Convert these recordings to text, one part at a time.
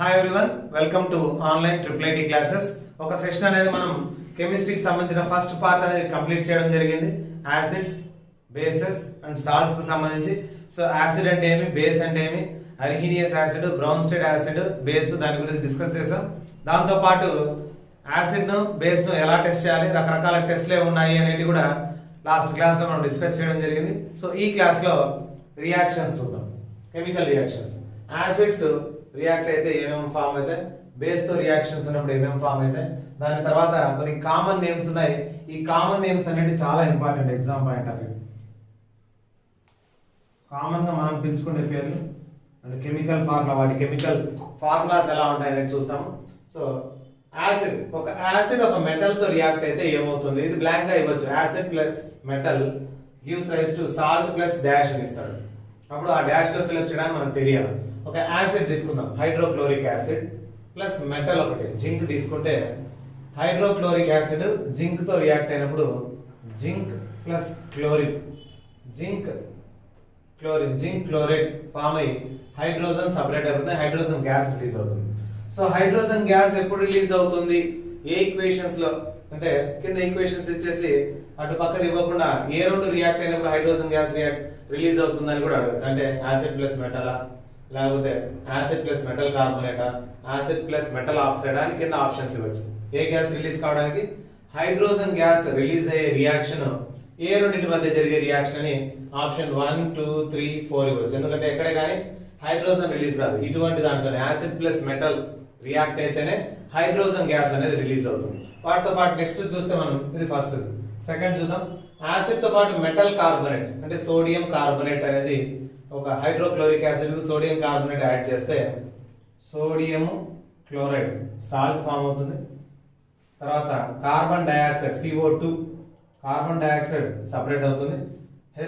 Hi everyone, welcome to online triple IT classes. ఒక session అనేది మనం కెమిస్ట్రీకి సంబంధించిన ఫస్ట్ పార్ట్ అనేది కంప్లీట్ చేయడం జరిగింది. యాసిడ్స్, బేసెస్ అండ్ సాల్ట్స్ కి సంబంధించి. సో యాసిడ్ అంటే ఏమి, బేస్ అంటే ఏమి, Arrhenius acid, brown state acid, base, దాని గురించి డిస్కస్ చేసాం. దాంతో పాటు యాసిడ్ ను, బేస్ ను ఎలా టెస్ట్ చేయాలి, రకరకాల టెస్ట్లే ఉన్నాయి అనేది కూడా లాస్ట్ క్లాస్ లో మనం డిస్కస్ చేయడం జరిగింది. సో ఈ క్లాస్ లో రియాక్షన్స్ చూద్దాం. Chemical reactions. యాసిడ్స్ రియాక్ట్ అయితే ఏమేమి ఫామ్ అయితే, బేస్ తో రియాక్షన్స్ ఉన్నప్పుడు ఏమేమి ఫామ్ అయితే, దాని తర్వాత కొన్ని కామన్ నేమ్స్ ఉన్నాయి. ఈ కామన్ నేమ్స్ అనేది చాలా important exam point of view. Common గా మనం పిలుచుకునే పేర్లు అండ్ కెమికల్ ఫార్ములా, వాటి కెమికల్ ఫార్ములాస్ ఎలా ఉంటాయని చూస్తాము. సో యాసిడ్, ఒక యాసిడ్ ఒక మెటల్ తో రియాక్ట్ అయితే ఏమవుతుంది, ఇది బ్లాంక్ గా ఇవ్వచ్చు. Acid plus metal gives rise to salt plus dash అని ఇస్తాడు. అప్పుడు ఆ డాష్ లో ఫిల్అప్ చేయడానికి మనకు తెలియాలి. ఒక యాసిడ్ తీసుకుందాం, హైడ్రోక్లోరిక్ యాసిడ్ ప్లస్ మెటల్ ఒకటి జింక్ తీసుకుంటే, హైడ్రోక్లోరిక్ యాసిడ్ జింక్ తో రియాక్ట్ అయినప్పుడు zinc plus chlorine, zinc chlorine, zinc chloride form అయ్యి హైడ్రోజన్ సపరేట్ అవుతుంది, హైడ్రోజన్ గ్యాస్ రిలీజ్ అవుతుంది. సో హైడ్రోజన్ గ్యాస్ ఎప్పుడు రిలీజ్ అవుతుంది, ఏ ఈక్వేషన్స్ లో అంటే కింద ఈక్వేషన్స్ ఇచ్చేసి అటు పక్కది ఇవ్వకుండా ఏ రెండు రియాక్ట్ అయినప్పుడు హైడ్రోజన్ గ్యాస్ రిలీజ్ అవుతుందని కూడా అడగచ్చు. అంటే యాసిడ్ ప్లస్ మెటలా, లేకపోతే యాసిడ్ ప్లస్ మెటల్ కార్బోనేటా, యాసిడ్ ప్లస్ మెటల్ ఆక్సైడ్ అని కింద ఆప్షన్స్ ఇవ్వచ్చు. ఏ గ్యాస్ రిలీజ్ కావడానికి, హైడ్రోజన్ గ్యాస్ రిలీజ్ అయ్యే రియాక్షన్ ఏ రెండింటి మధ్య జరిగే రియాక్షన్ అని ఆప్షన్ 1, 2, 3, 4 ఇవ్వచ్చు. ఎందుకంటే ఎక్కడే కానీ హైడ్రోజన్ రిలీజ్ కాదు, ఇటువంటి దాంట్లో యాసిడ్ ప్లస్ మెటల్ రియాక్ట్ అయితేనే హైడ్రోజన్ గ్యాస్ అనేది రిలీజ్ అవుతుంది. వాటితో పాటు నెక్స్ట్ చూస్తే మనం ఇది ఫస్ట్. సెకండ్ చూద్దాం, యాసిడ్ తో పాటు మెటల్ కార్బోనేట్ అంటే సోడియం కార్బోనేట్ అనేది, ఒక hydrochloric acid sodium carbonate add చేస్తే సోడియం క్లోరైడ్ సాల్ట్ ఫామ్ అవుతుంది. తర్వాత carbon dioxide CO2, carbon dioxide separate అవుతుంది.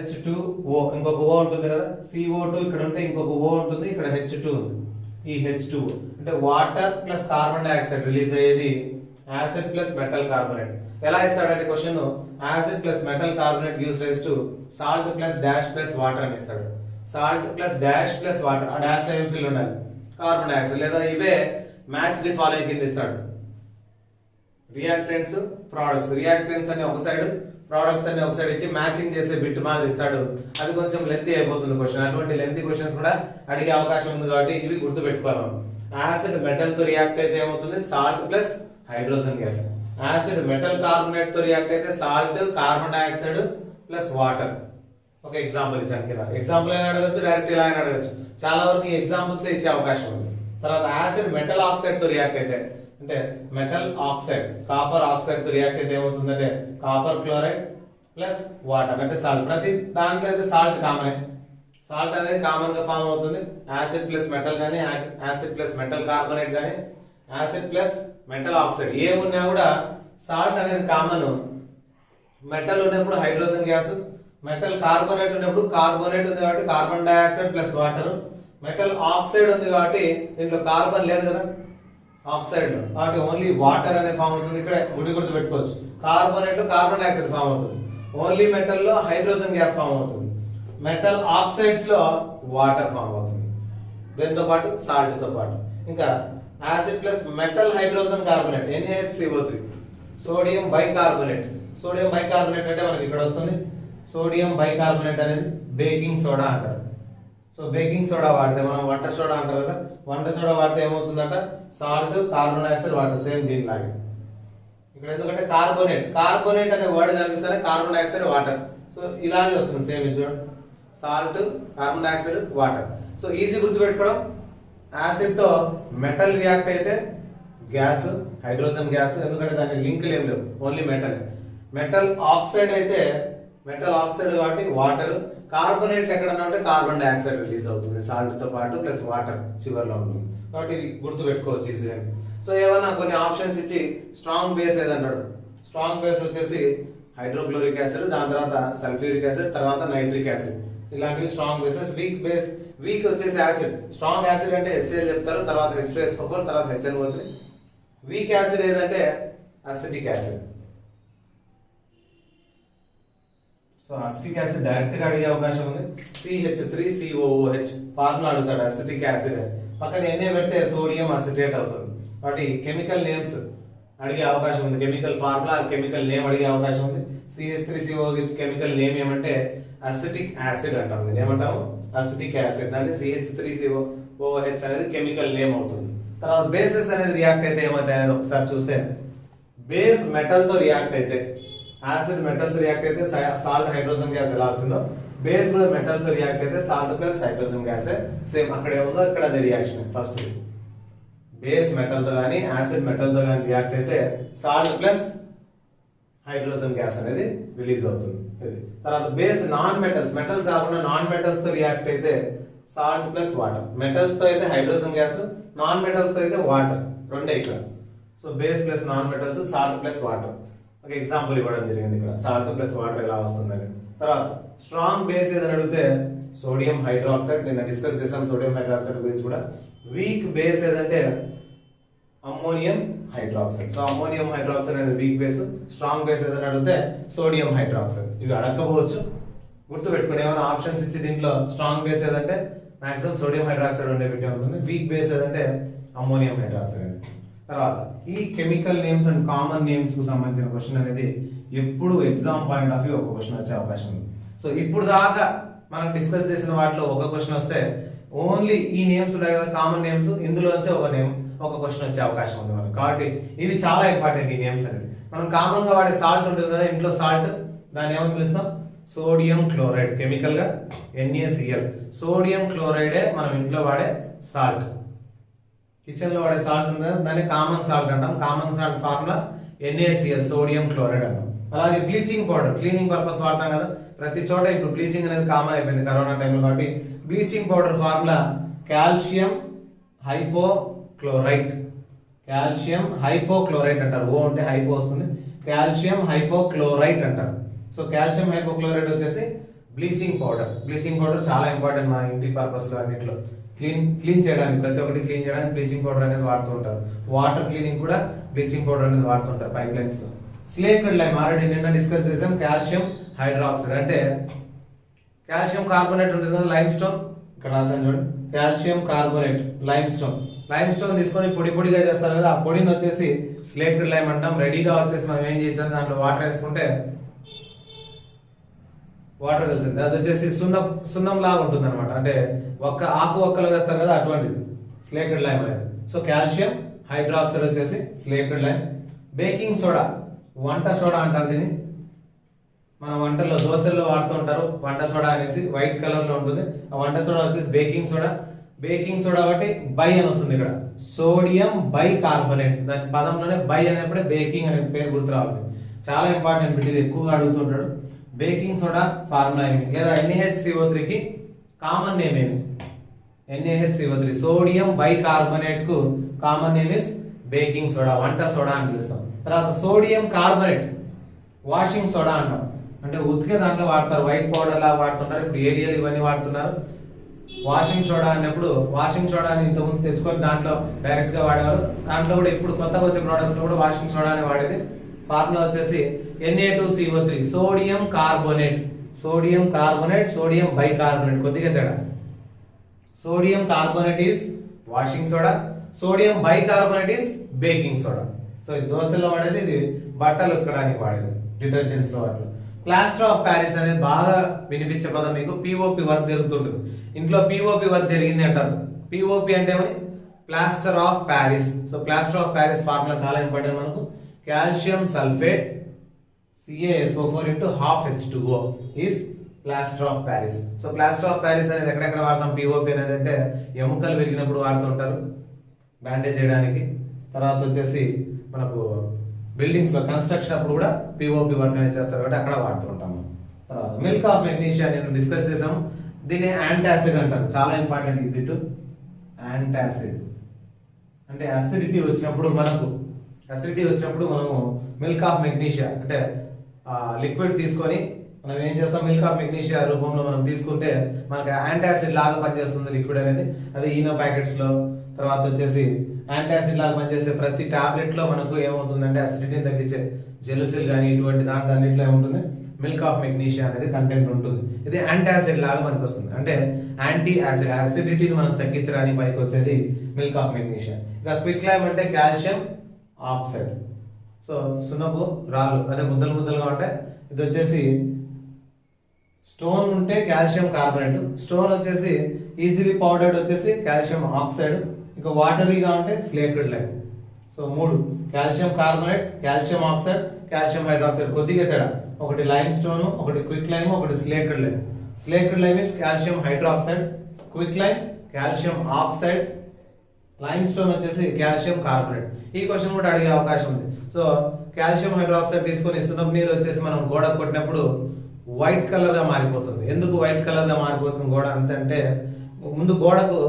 H2O, ఇంకొక O ఉంటుంది కదా, CO2 ఇక్కడ ఉంటే ఇంకొక O ఉంటుంది, ఇక్కడ H2 ఉంది. ఈ H2O అంటే water plus carbon dioxide release అయ్యేది యాసిడ్ ప్లస్ మెటల్ కార్బోనేట్. ఎలా ఇస్తాడంటే question, acid plus metal carbonate gives rise to salt plus dash plus water అని ఇస్తాడు. Salt plus dash plus water, ఆ డాష్ లో ఏం ఫిల్ ఉండాలి, కార్బన్ డయాక్సైడ్. లేదా ఇవే మ్యాచ్ ది ఫాలోయింగ్ కింద ఇస్తాడు. రియాక్టెంట్స్, ప్రొడక్ట్స్, రియాక్టెంట్స్ అని ఒక సైడ్, ప్రొడక్ట్స్ అని ఒక సైడ్ ఇచ్చి మ్యాచింగ్ చేసే బిట్ మాదిరి ఇస్తాడు. అది కొంచెం లెంతీ అయిపోతుంది క్వశ్చన్. అటువంటి లెంతీ క్వశ్చన్స్ కూడా అడిగే అవకాశం ఉంది కాబట్టి ఇవి గుర్తు పెట్టుకోవాలి. యాసిడ్ మెటల్ తో రియాక్ట్ అయితే ఏమవుతుంది, salt plus hydrogen gas. Acid metal carbonate తో రియాక్ట్ అయితే salt, carbon dioxide plus water. ఒక ఎగ్జాంపుల్ ఇచ్చాను కింద. ఎగ్జాంపుల్ అయినా అడగచ్చు, డైరెక్ట్ ఇలా అయినా అడగచ్చు. చాలా వరకు ఎగ్జాంపుల్స్ ఇచ్చే అవకాశం ఉంది. తర్వాత యాసిడ్ మెటల్ ఆక్సైడ్ తో రియాక్ట్ అయితే, అంటే మెటల్ ఆక్సైడ్ కాపర్ ఆక్సైడ్ తో రియాక్ట్ అయితే ఏమవుతుందంటే కాపర్ క్లోరైడ్ ప్లస్ వాటర్ అంటే సాల్ట్. ప్రతి దాంట్లో అయితే సాల్ట్ కామన్, సాల్ట్ అనేది కామన్ గా ఫామ్ అవుతుంది. యాసిడ్ ప్లస్ మెటల్ కానీ, యాసిడ్ ప్లస్ మెటల్ కార్బోనేట్ కానీ, యాసిడ్ ప్లస్ మెటల్ ఆక్సైడ్ ఏ ఉన్నా కూడా సాల్ట్ అనేది కామన్. మెటల్ ఉన్నప్పుడు హైడ్రోజన్ గ్యాస్, మెటల్ కార్బోనేట్ ఉన్నప్పుడు కార్బోనేట్ ఉంది కాబట్టి carbon dioxide plus water. Metal oxide ఉంది కాబట్టి దీంట్లో కార్బన్ లేదు కదా ఆక్సైడ్ లో, కాబట్టి ఓన్లీ వాటర్ అనే ఫామ్ అవుతుంది. ఇక్కడ గుర్తు పెట్టుకోవచ్చు, కార్బోనేట్ లో కార్బన్ డయాక్సైడ్ ఫామ్ అవుతుంది, ఓన్లీ మెటల్ లో హైడ్రోజన్ గ్యాస్ ఫామ్ అవుతుంది, మెటల్ ఆక్సైడ్స్ లో వాటర్ ఫామ్ అవుతుంది, దీంతో పాటు సాల్ట్ తో పాటు. ఇంకా acid plus metal hydrogen carbonate NaHCO3, sodium bicarbonate. Sodium bicarbonate అంటే మనకి ఇక్కడ వస్తుంది, సోడియం బైకార్బోనేట్ అనేది బేకింగ్ సోడా అంటారు. సో బేకింగ్ సోడా వాడితే, మనం వంట సోడా అంటారు కదా, వంట సోడా వాడితే ఏమవుతుందంట, salt, carbon dioxide water same దీనిలాగే. ఇక్కడ ఎందుకంటే కార్బోనేట్, కార్బోనేట్ అనే వర్డ్ కనిపిస్తే కార్బన్ డయాక్సైడ్ వాటర్, సో ఇలాగే వస్తుంది సేమ్. ఇది చూడండి, salt, carbon dioxide, water. So easy గుర్తుపెట్టుకోవడం. యాసిడ్ తో మెటల్ రియాక్ట్ అయితే గ్యాస్, హైడ్రోజన్ గ్యాస్, ఎందుకంటే దాని లింక్ లేవు, ఓన్లీ మెటల్. మెటల్ ఆక్సైడ్ అయితే మెటల్ ఆక్సైడ్ కాబట్టి వాటర్. కార్బోనేట్ ఎక్కడన్నా ఉంటే కార్బన్ డయాక్సైడ్ రిలీజ్ అవుతుంది సాల్ట్ తో పాటు ప్లస్ వాటర్ చివరిలో ఉంటుంది. కాబట్టి గుర్తు పెట్టుకోవచ్చు ఈజీగా. సో ఏమన్నా కొన్ని ఆప్షన్స్ ఇచ్చి స్ట్రాంగ్ బేస్ ఏదంటాడు, స్ట్రాంగ్ బేస్ వచ్చేసి హైడ్రోక్లోరిక్ యాసిడ్, దాని తర్వాత సల్ఫ్యూరిక్ యాసిడ్, తర్వాత నైట్రిక్ యాసిడ్, ఇలాంటివి strong bases. Weak base, weak వచ్చేసి యాసిడ్. స్ట్రాంగ్ యాసిడ్ అంటే HCl చెప్తారు, తర్వాత H2SO4, తర్వాత HNO3. వీక్ యాసిడ్ ఏదంటే acetic acid. So so acetic acid direct గా అడిగే అవకాశం ఉంది. CH3COOH ఫార్ములా అడుగుతాడు అసిటిక్ యాసిడ్, పక్కన Na పెడితే సోడియం అసిటేట్ అవుతుంది. కాబట్టి కెమికల్ నేమ్స్ అడిగే అవకాశం ఉంది, కెమికల్ ఫార్ములా కెమికల్ నేమ్ అడిగే అవకాశం ఉంది. CH3COOH కెమికల్ నేమ్ ఏమంటే అసిటిక్ యాసిడ్ అంటాం, దీన్ని ఏమంటాము అసిటిక్ యాసిడ్. దాన్ని CH3COOH అనేది కెమికల్ నేమ్ అవుతుంది. తర్వాత బేసెస్ అనేది రియాక్ట్ అయితే ఏమవుతాయి అనేది ఒకసారి చూస్తే, బేస్ మెటల్ తో రియాక్ట్ అయితే, యాసిడ్ మెటల్ తో రియాక్ట్ అయితే సాల్ట్ హైడ్రోజన్ గ్యాస్ ఎలా వచ్చిందో, బేస్ కూడా మెటల్ తో రియాక్ట్ అయితే salt plus hydrogen gas same అక్కడ ఏముందో ఇక్కడ అదే రియాక్షన్. ఫస్ట్ బేస్ మెటల్ తో కానీ యాసిడ్ మెటల్ తో కానీ రియాక్ట్ అయితే సాల్ట్ ప్లస్ హైడ్రోజన్ గ్యాస్ అనేది రిలీజ్ అవుతుంది. తర్వాత బేస్ నాన్ మెటల్స్, మెటల్స్ కాకుండా నాన్ మెటల్స్ తో రియాక్ట్ అయితే సాల్ట్ ప్లస్ వాటర్, మెటల్స్ తో అయితే హైడ్రోజన్ గ్యాస్, నాన్ మెటల్స్ తో అయితే వాటర్, రెండే ఇక్కడ. So base plus non metals, salt plus water. ఒక ఎగ్జాంపుల్ ఇవ్వడం జరిగింది ఇక్కడ, సాల్ట్ ప్లస్ వాటర్ ఎలా వస్తుందని. తర్వాత స్ట్రాంగ్ బేస్ ఏదని అడిగితే సోడియం హైడ్రాక్సైడ్, నిన్న డిస్కస్ చేసాం సోడియం హైడ్రాక్సైడ్ గురించి కూడా. వీక్ బేస్ ఏదంటే ammonium hydroxide. So ammonium hydroxide అనేది వీక్ బేస్. స్ట్రాంగ్ బేస్ ఏదని అడిగితే సోడియం హైడ్రాక్సైడ్. ఇవి అడగకపోవచ్చు, గుర్తుపెట్టుకుని ఏమైనా ఆప్షన్స్ ఇచ్చి దీంట్లో స్ట్రాంగ్ బేస్ ఏదంటే మాక్సిమం సోడియం హైడ్రాక్సైడ్ ఉండే పెట్టే ఉంటుంది, వీక్ బేస్ ఏదంటే అమ్మోనియం హైడ్రాక్సైడ్. తర్వాత ఈ chemical names and common names కు సంబంధించిన క్వశ్చన్ అనేది ఎప్పుడు ఎగ్జామ్ పాయింట్ ఆఫ్ వ్యూ ఒక క్వశ్చన్ వచ్చే అవకాశం ఉంది. సో ఇప్పుడు దాకా మనం డిస్కస్ చేసిన వాటిలో ఒక క్వశ్చన్ వస్తే ఓన్లీ ఈ నేమ్స్ ఉంటాయి కదా కామన్ నేమ్స్, ఇందులోంచి ఒక క్వశ్చన్ వచ్చే అవకాశం ఉంది మనకి. కాబట్టి ఇవి చాలా ఇంపార్టెంట్ ఈ నేమ్స్ అనేది. మనం కామన్ గా వాడే సాల్ట్ ఉంటుంది కదా ఇంట్లో సాల్ట్, దాన్ని ఏమని పిలుస్తాం సోడియం క్లోరైడ్, కెమికల్ గా NaCl. సోడియం క్లోరైడే మనం ఇంట్లో వాడే సాల్ట్. కిచెన్ లో వాడే సాల్ట్ ఉంది కదా దాన్ని కామన్ సాల్ట్ అంటాం. Common salt formula NaCl, sodium chloride అంటాం. అలాగే బ్లీచింగ్ పౌడర్ క్లీనింగ్ పర్పస్ వాడతాం కదా ప్రతి చోట. ఇప్పుడు బ్లీచింగ్ అనేది కామన్ అయిపోయింది కరోనా టైంలో, కాబట్టి bleaching powder formula calcium hypochlorite. Calcium hypochlorite అంటారు, ఓ అంటే హైపో వస్తుంది, కాల్షియం హైపోక్లోరైట్ అంటారు. సో కాల్షియం హైపోక్లోరైట్ వచ్చేసి బ్లీచింగ్ పౌడర్. బ్లీచింగ్ పౌడర్ చాలా ఇంపార్టెంట్ మన ఇంటి పర్పస్ లో అన్నింటిలో. క్లీన్ చేయడానికి, ప్రతి ఒక్కటి క్లీన్ చేయడానికి బ్లీచింగ్ పౌడర్ అనేది వాడుతూ ఉంటారు. వాటర్ క్లీనింగ్ కూడా బ్లీచింగ్ పౌడర్ అనేది వాడుతుంటారు పైప్ లైన్స్ లో. స్లేటెడ్ లైమ్ ఆల్రెడీ నిన్న డిస్కస్ చేసాం, కాల్షియం హైడ్రాక్సైడ్ అంటే కాల్షియం కార్బోనేట్ ఉంటుంది కదా లైమ్ స్టోన్, ఇక్కడ రాసాను చూడండి calcium carbonate lime stone. Lime stone తీసుకొని పొడిగా చేస్తారు కదా, ఆ పొడిని వచ్చేసి స్లేటెడ్ లైమ్ అంటాం. రెడీగా వచ్చేసి మనం ఏం చేసాం దాంట్లో వాటర్ వేసుకుంటే వాటర్ కలిసింది, అది వచ్చేసి సున్నం లాగా ఉంటుంది అనమాట. అంటే ఆకు ఒక్కలు వేస్తారు కదా అటువంటిది స్లేటెడ్ లైమ్ అనేది. సో కాల్షియం హైడ్రాక్సైడ్ వచ్చేసి స్లేటెడ్ లైమ్. బేకింగ్ సోడా, వంట సోడా అంటారు దీన్ని. మన వంటల్లో దోశల్లో వాడుతూ ఉంటారు వంట సోడా అనేసి, వైట్ కలర్ లో ఉంటుంది. ఆ వంట సోడా వచ్చేసి బేకింగ్ సోడా. బేకింగ్ సోడా కాబట్టి బై అని వస్తుంది ఇక్కడ, సోడియం బై కార్బోనేట్. దాని పదంలోనే బై అనేప్పుడే బేకింగ్ అనే పేరు గుర్తు రావాలి. చాలా ఇంపార్టెంట్ బిట్, ఇది ఎక్కువగా అడుగుతుంటాడు. బేకింగ్ సోడా ఫార్ములా ఏమి, లేదా NaHCO3 కి కామన్ నేమ్ ఏమి? NaHCO3 సోడియం బై కార్బోనేట్ కు common name is baking soda, వంట సోడా అని పిలుస్తాం. తర్వాత సోడియం కార్బోనేట్ వాషింగ్ సోడా అంటాం, అంటే ఉతికే దాంట్లో వాడతారు, వైట్ పౌడర్ లాగా వాడుతుంటారు. ఇప్పుడు ఏరియల్ ఇవన్నీ వాడుతున్నారు. వాషింగ్ సోడా అన్నప్పుడు వాషింగ్ సోడాని ఇంతకుముందు తెచ్చుకొని దాంట్లో డైరెక్ట్ గా వాడేవారు. దాంట్లో కూడా ఇప్పుడు కొత్తగా వచ్చే ప్రొడక్ట్స్ లో కూడా వాషింగ్ సోడా అని వాడేది. ఫార్ములా వచ్చేసి Na2CO3 sodium carbonate. Sodium carbonate, sodium bicarbonate, కొద్దిగా తేడా. Sodium carbonate is washing soda, sodium bicarbonate is baking soda. So ఇది దోశల్లో వాడేది, ఇది బట్టలు ఉతకడానికి వాడేది, డిటర్జెంట్స్ లో వాటిలో. ప్లాస్టర్ ఆఫ్ ప్యారిస్ అనేది బాగా వినిపించే పదం మీకు. POP వర్క్ జరుగుతుంటుంది ఇంట్లో, POP వర్క్ జరిగింది అంటారు. POP అంటే ఏమని? Plaster of Paris. So plaster of Paris formula చాలా ఇంపార్టెంట్ మనకు. Calcium sulphate CaSO4 into half H2O is plaster of Paris. So plaster of Paris అనేది ఎక్కడెక్కడ వాడతాం POP అనేది అంటే ఎముకలు విరిగినప్పుడు వాడుతుంటారు బ్యాండేజ్ చేయడానికి. తర్వాత వచ్చేసి మనకు బిల్డింగ్స్ లో కన్స్ట్రక్షన్ అప్పుడు కూడా POP వర్క్ అనేది చేస్తారు కాబట్టి అక్కడ వాడుతుంటాము. తర్వాత మిల్క్ ఆఫ్ మెగ్నీషియా నేను డిస్కస్ చేసాము. దీన్ని యాంటాసిడ్ అంటారు, చాలా ఇంపార్టెంట్ ఈ బిట్. యాంటాసిడ్ అంటే అసిడిటీ వచ్చినప్పుడు మనము మిల్క్ ఆఫ్ మెగ్నీషియా అంటే లిక్విడ్ తీసుకొని మనం ఏం చేస్తాం, మిల్క్ ఆఫ్ మెగ్నీషియా రూపంలో మనం తీసుకుంటే మనకి యాంటాసిడ్ లాగా పనిచేస్తుంది లిక్విడ్ అనేది. అది ఈనో ప్యాకెట్స్ లో. తర్వాత వచ్చేసి యాంటాసిడ్ లాగా పనిచేస్తే ప్రతి టాబ్లెట్ లో మనకు ఏమవుతుందంటే అసిడిటీని తగ్గించే జెలుసిల్ కానీ ఇటువంటి దాంట్లో అన్నింటిలో ఏముంటుంది మిల్క్ ఆఫ్ మెగ్నీషియా అనేది కంటెంట్ ఉంటుంది. ఇది యాంటీ యాసిడ్ లాగా మనకు వస్తుంది, అంటే యాంటీ యాసిడ్ యాసిడిటీని మనం తగ్గించడానికి పనికి వచ్చేది మిల్క్ ఆఫ్ మెగ్నీషియా. ఇక క్విక్ లైమ్ అంటే కాల్షియం ఆక్సైడ్. సో సున్నపు రాళ్ళు అదే ముద్దలు ముద్దలుగా ఉంటాయి. ఇది వచ్చేసి స్టోన్ ఉంటే కాల్షియం కార్బోనేట్, స్టోన్ వచ్చేసి ఈజీలీ పౌడర్డ్ వచ్చేసి కాల్షియం ఆక్సైడ్, ఇక వాటరీగా ఉంటే slaked lime. So 3 calcium carbonate, calcium oxide, calcium hydroxide, కొద్దిగా తేడా, ఒకటి లైమ్ స్టోన్, ఒకటి క్విక్ లైమ్, ఒకటి slaked lime. Slaked lime is calcium hydroxide, quick lime calcium oxide, lime stone వచ్చేసి కాల్షియం కార్బోనేట్. ఈ క్వశ్చన్ కూడా అడిగే అవకాశం ఉంది. సో కాల్షియం హైడ్రాక్సైడ్ తీసుకొని సున్నపు నీరు వచ్చేసి మనం గోడ కొట్టినప్పుడు వైట్ కలర్ గా మారిపోతుంది. ఎందుకు వైట్ కలర్ గా మారిపోతుంది గోడ అంటే ముందు గోడకు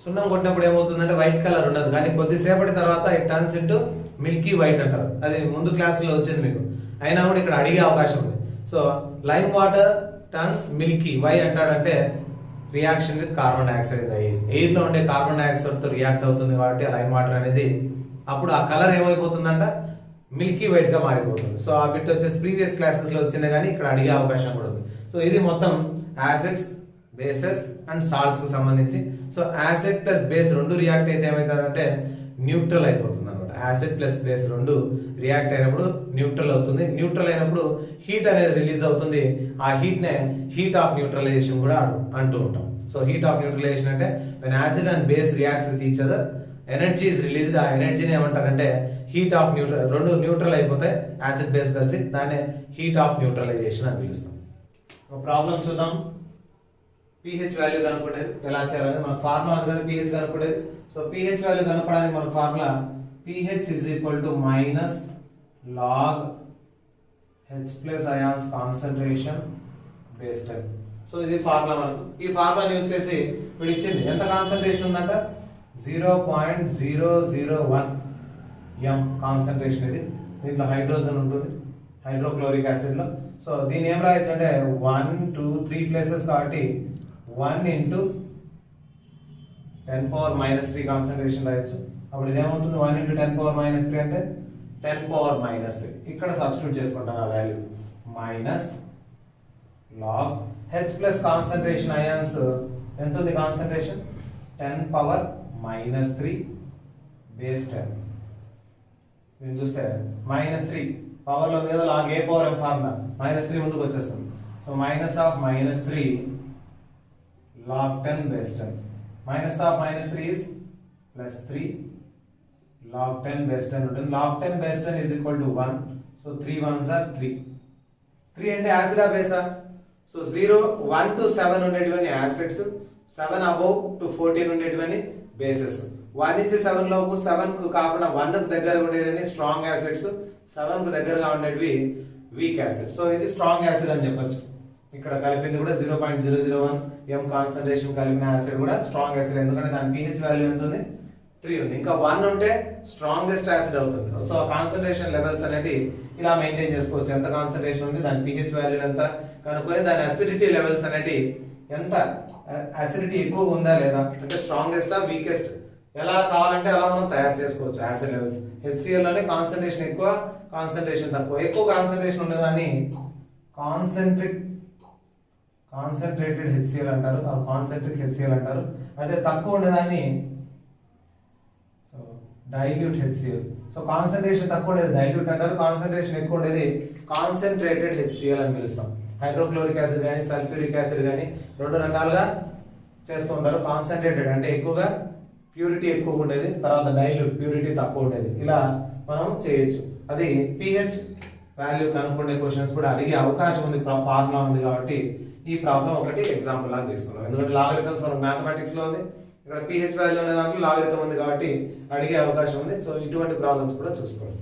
సున్నం కొట్టినప్పుడు ఏమవుతుందంటే వైట్ కలర్ ఉండదు, కానీ కొద్దిసేపటి తర్వాత it turns into Milky white అంటారు. అది ముందు క్లాసులో వచ్చింది మీకు, అయినా కూడా ఇక్కడ అడిగే అవకాశం ఉంది. So lime water turns milky, why అంటాడంటే reaction with carbon dioxide in the air. Air లో ఉండే కార్బన్ డైఆక్సైడ్ తో రియాక్ట్ అవుతుంది కాబట్టి ఆ లైమ్ వాటర్ అనేది అప్పుడు ఆ కలర్ ఏమైపోతుందంట మిల్కీ వైట్ గా మారిపోతుంది. సో ఆ బిట్ వచ్చేసి ప్రీవియస్ క్లాసెస్ లో వచ్చింది, కానీ ఇక్కడ అడిగే అవకాశం కూడా ఉంది. సో ఇది మొత్తం యాసిడ్స్, బేసెస్ అండ్ సాల్ట్స్ కు సంబంధించి. సో యాసిడ్ ప్లస్ బేస్ రెండు రియాక్ట్ అయితే ఏమవుతుందంటే న్యూట్రల్ అయిపోతుంది అనమాట. యాసిడ్ ప్లస్ బేస్ రెండు రియాక్ట్ అయినప్పుడు న్యూట్రల్ అవుతుంది. న్యూట్రల్ అయినప్పుడు హీట్ అనేది రిలీజ్ అవుతుంది. ఆ హీట్ నే హీట్ ఆఫ్ న్యూట్రలైజేషన్ కూడా అంటూ ఉంటాం. సో హీట్ ఆఫ్ న్యూట్రలైజేషన్ అంటే when acid and base reacts with each other, energy is released. ఆ ఎనర్జీని ఏమంటారంటే హీట్ ఆఫ్ న్యూట్రల్, రెండు న్యూట్రల్ అయిపోతాయి యాసిడ్ బేస్ కలిసి, దాన్ని హీట్ ఆఫ్ న్యూట్రలైజేషన్ అని పిలుస్తాం. ఒక ప్రాబ్లం చూద్దాం. pH వాల్యూ కనుక్కునేది ఎలా చేయాలని మనకు ఫార్ములా ఉంది కదా, pH కనుక్కునేది. సో pH వాల్యూ కనుక్కోవడానికి మనకు formula pH is equal to minus log H plus ions concentration base time. So ఇది ఫార్ములా మనకు. ఈ ఫార్ములాని యూజ్ చేసి వీడు ఇచ్చింది ఎంత కాన్సంట్రేషన్ ఉందంట 0.001 m కాన్సంట్రేషన్. ఇది దీంట్లో హైడ్రోజన్ ఉంటుంది హైడ్రోక్లోరిక్ యాసిడ్ లో. సో దీన్ని ఏం రాయొచ్చు అంటే 1 2 3 ప్లేసెస్ కాబట్టి 1 into 10⁻³ కాన్సంట్రేషన్ రాయొచ్చు. అప్పుడు ఇదేమవుతుంది 1 into 10⁻³ అంటే 10⁻³ ఇక్కడ సబ్స్టిట్యూట్ చేసుకుంటాను ఆ value minus log H plus concentration ions ఎంత ఉంది కాన్సంట్రేషన్ 10⁻³ బేస్ 10. నేను చూస్తే -3 పవర్ లో లేదా log a power m formula -3 ముందుకు వచ్చేస్తుంది. So -3 log 10 base 10. -3 is +3 log 10 base 10 ఉంటుంది. log 10 base 10 is equal to 1. So 3 1s are 3. 3 అంటే యాసిడ్ ఆ బేసా? సో 1 to 7 ఉండేటివన్నీ యాసిడ్స్, 7 above to 14 ఉండేటివన్నీ బేసెస్. 1 నుంచి 7 లోపు 7 కు కాకుండా 1 కు దగ్గరగా ఉండేటివన్నీ స్ట్రాంగ్ యాసిడ్స్, 7 కు దగ్గరగా ఉండేటివి వీక్ యాసిడ్. సో ఇది స్ట్రాంగ్ యాసిడ్ అని చెప్పొచ్చు. ఇక్కడ కలిపింది కూడా 0.001 m కాన్సంట్రేషన్ కలిపిన యాసిడ్ కూడా స్ట్రాంగ్ యాసిడ్, ఎందుకంటే దాని pH వాల్యూ ఎంత ఉంది 3 ఉంది. ఇంకా 1 ఉంటే స్ట్రాంగెస్ట్ యాసిడ్ అవుతుంది. సో కాన్సంట్రేషన్ లెవెల్స్ అనేది ఇలా మెయింటైన్ చేసుకోవచ్చు. ఎంత కాన్సంట్రేషన్ ఉంది, దాని pH వాల్యూ ఎంత కనుక్కొని దాని అసిడిటీ లెవెల్స్ అనేది ఎంత, అసిడిటీ ఎక్కువ ఉందా లేదా, అంటే స్ట్రాంగెస్ట్ వీకెస్ట్ ఎలా కావాలంటే అలా మనం తయారు చేసుకోవచ్చు యాసిడ్ లెవెల్స్. HCl లోనే కాన్సంట్రేషన్ ఎక్కువ, కాన్సంట్రేషన్ తక్కువ. ఎక్కువ కాన్సంట్రేషన్ ఉన్నదాన్ని కాన్సంట్రేటెడ్ HCl అంటారు, కాన్సంట్రిక్ HCl అంటారు. అదే తక్కువ ఉండేదాన్ని డైల్యూట్ HCl. సో కాన్సంట్రేషన్ తక్కువ ఉండేది డైల్యూట్ అంటారు, కాన్సంట్రేషన్ ఎక్కువ ఉండేది కాన్సంట్రేటెడ్ HCl అని పిలుస్తాం. హైడ్రోక్లోరిక్ యాసిడ్ కానీ సల్ఫ్యూరిక్ యాసిడ్ కానీ రెండు రకాలుగా చేస్తూ ఉంటారు. కాన్సంట్రేటెడ్ అంటే ఎక్కువగా ప్యూరిటీ ఎక్కువ ఉండేది, తర్వాత డైల్యూట్ ప్యూరిటీ తక్కువ ఉండేది. ఇలా మనం చేయొచ్చు. అది pH వాల్యూ కనుక్కునే క్వశ్చన్స్ కూడా అడిగే అవకాశం ఉంది, ఫార్ములా ఉంది కాబట్టి ఈ ప్రాబ్లం ఒకటి ఎగ్జాంపుల్ లాగా తీసుకున్నాం. ఎందుకంటే లాగరిథమ్స్ మనకు మ్యాథమెటిక్స్ లో ఉంది, ఇక్కడ pH వాల్యూ అనే దాంట్లో లాగరిథం ఉంది కాబట్టి అడిగే అవకాశం ఉంది. సో ఇటువంటి ప్రాబ్లమ్స్ కూడా చూసుకోండి.